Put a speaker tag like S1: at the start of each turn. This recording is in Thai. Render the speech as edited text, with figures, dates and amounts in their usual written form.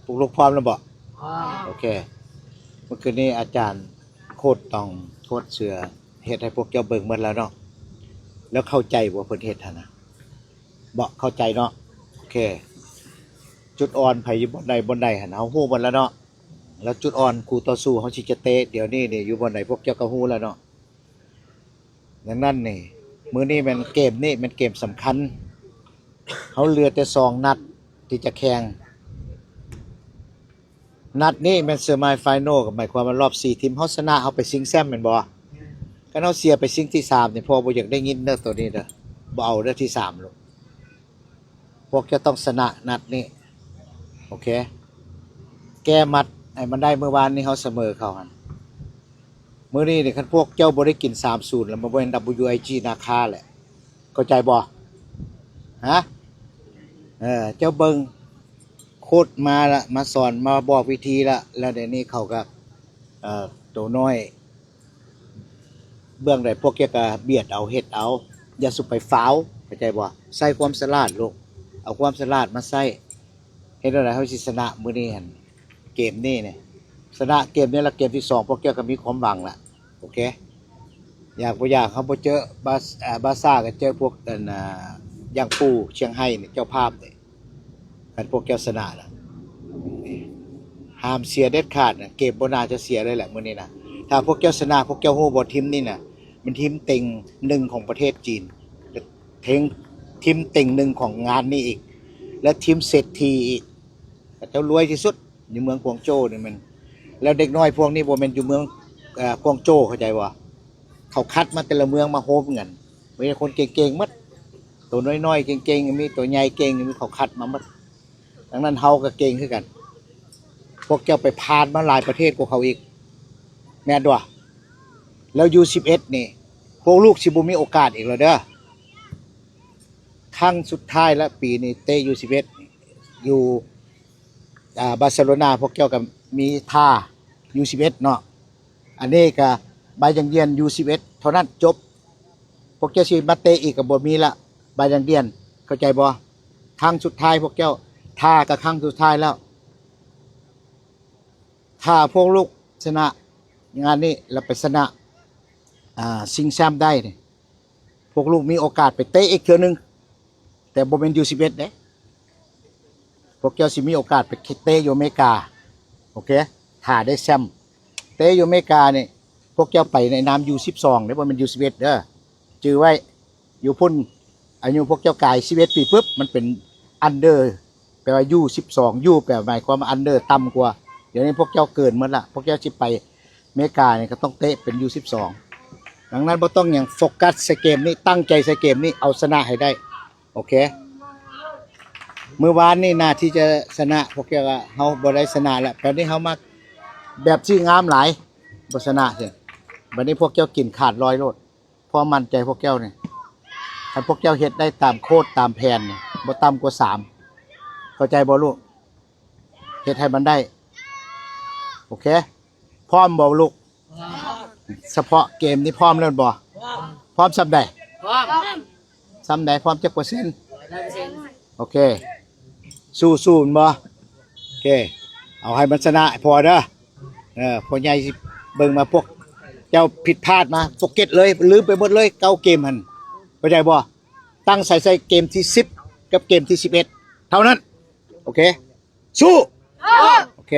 S1: ปลุกลูกพร้อมแล้วบ่
S2: พร้อม
S1: โอเคเมื่อคืนนี้อาจารย์โคตรต้องโคตรเสือเฮ็ดให้พวกเจ้าเบิ่งหมดแล้วเนาะแล้วเข้าใจบ่เพิ่นเฮ็ดหั่นน่ะบ่เข้าใจเนาะโอเคจุดอ่อนไผอยู่บนใดหั่นเฮาฮู้หมดแล้วเนาะแล้วจุดอ่อนคู่ต่อสู้เฮาสิจะเตะเดี๋ยวนี้นี่อยู่บนใดพวกเจ้าก็ฮู้แล้วเนาะดังนั้นนี่มื้อนี้มันเกมนี้มันเกมสำคัญเฮาเหลือแต่2นัดที่จะแข่งนัดนี้แม่นเซอร์ไมล์ไฟนอลก็หมายความว่ารอบ4ทีมเฮาชนะเฮาไปชิงแชมป์แม่นบ่คันเฮาเสียไปชิงที่3นี่พ่อบ่อยากได้ยินเด้อตัวนี้เด้อบ่เอาเด้อที่3ลูกพวกจะต้องชนะนัดนี้โอเคแก้มัดให้มันได้เมื่อวานนี้เฮาเสมอเขาหั่นมื้อนี้นี่คันพวกเจ้าบ่ได้กิน3-0แล้วมันบ่เป็น WIG นาคาแหละเข้าใจบ่ฮะเจ้าเบิ่งโคตรมาละมาสอนมาบอกวิธีละแล้วเดี๋ยวนี้เขาก็ตัวน้อยเบื้องใดพวกแกก็เบียดเอาเฮ็ดเอาอย่าสุไปฟ้าวเข้าใจบ่ใส่ความฉลาดลูกเอาความฉลาดมาใส่เฮ็ดอะไรเฮาสิชนะมื้อนี้หั่นเกมนี้เนี่ยชนะเกมนี้ละเกมที่2พวกแกก็มีความหวังละโอเคอยากบ่อยากเฮาบ่เจอบาซ่าก็เจอพวกอย่างปูเชียงไฮ้นี่เจ้าภาพนี่คันพวกแกชนะล่ะห้ามเสียเด็ดขาดนะเกมบ่น่าจะเสียเลยแหละมื้อนี้นะถ้าพวกเจ้าชนะพวกเจ้าฮู้บ่ทีมนี่น่ะมันทีมเต็ง1ของประเทศจีนเทงทีมเต็ง1ของงานนี้อีกและทีมเศรษฐีอีกเจ้ารวยที่สุดในเมืองกวางโจวนี่มันแล้วเด็กน้อยพวกนี้บ่แม่นอยู่เมืองกวางโจวเข้าใจบ่เขาคัดมาแต่ละเมืองมาโฮมกันมีคนเก่งๆหมดตัวน้อยๆเก่งๆมีตัวใหญ่เก่งมีเขาคัดมาหมดดังนั้นเฮาก็เก่งคือกันพวกเจ้าไปพานมาหลายประเทศกว่าเขาอีกแม่นด้วยแล้ว U11 นี่พวกลูกสิบ่มีโอกาสอีกแล้วเด้อครั้งสุดท้ายแล้วปีนี้เตะ U11 อยู่บาร์เซโลนาพวกเจ้าก็มีท่า U11 เนาะอันนี้ก็บายังเดียน U11 เท่านั้นจบพวกเจ้าสิมาเตะอีกก็บ่มีละบายังเดียนเข้าใจบ่ครั้งสุดท้ายพวกเจ้าท่าก็ครั้งสุดท้ายแล้วถ้าพวกลูกชนะงานนี้แล้วไปชนะชิงแชมป์ได้นี่พวกลูกมีโอกาสไปเตะอีกเทื่อนึงแต่บ่แม่น U11 เด้พวกเจ้าสิมีโอกาสไปเตะอยู่อเมริกาโอเคถ้าได้แชมป์เตะอยู่อเมริกานี่พวกเจ้าไปในนาม U12 เด้บ่แม่น U11 เด้อจื้อไว้อยู่พุ่นอายุพวกเจ้ากาย11ปีปึ๊บมันเป็นอันเดอร์แปลว่า U12 U แปลหมายความว่าอันเดอร์ต่ำกว่าเดี๋ยวนี้พวกเจ้าเกินหมดละพวกเจ้าสิไปอเมริกาเนี่ยก็ต้องเตะเป็น U12 ดังนั้นบ่ต้องอย่างโฟกัสใส่เกมนี้ตั้งใจใส่เกมนี้เอาชนะให้ได้โอเคเมื่อวานนี่น่าที่จะชนะพวกเจ้าก็เฮาบ่ได้ชนะแล้วตอนนี้เฮามาแบบที่งามหลายบ่ชนะซิบัดนี้พวกเจ้ากินขาด100โลดพอมั่นใจพวกเจ้านี่ถ้าพวกเจ้าเฮ็ดได้ตามโค้ดตามแผนนี่บ่ต่ำกว่า3เข้าใจบ่ลูกเฮ็ดให้มันได้โอเคพร้อมบ่ลูกเฉพาะเกมนี้พร้อมแล้วบ่พร้อมซ้ำใด
S2: พร้อม
S1: ซ้ำใดพร้อมจักเปอร์เซ็นต์
S2: 100%
S1: โอเคสู้ๆบ่โอเคเอาให้มันชนะพอเด้อพ่อใหญ่สิเบิ่งมาพวกเจ้าผิดพลาดมาโฟกัสเลยลืมไปหมดเลยเก้าเกมหั่นเข้าใจบ่ตั้งใส่เกมที่10กับเกมที่11เท่านั้นโอเคสู้โอเค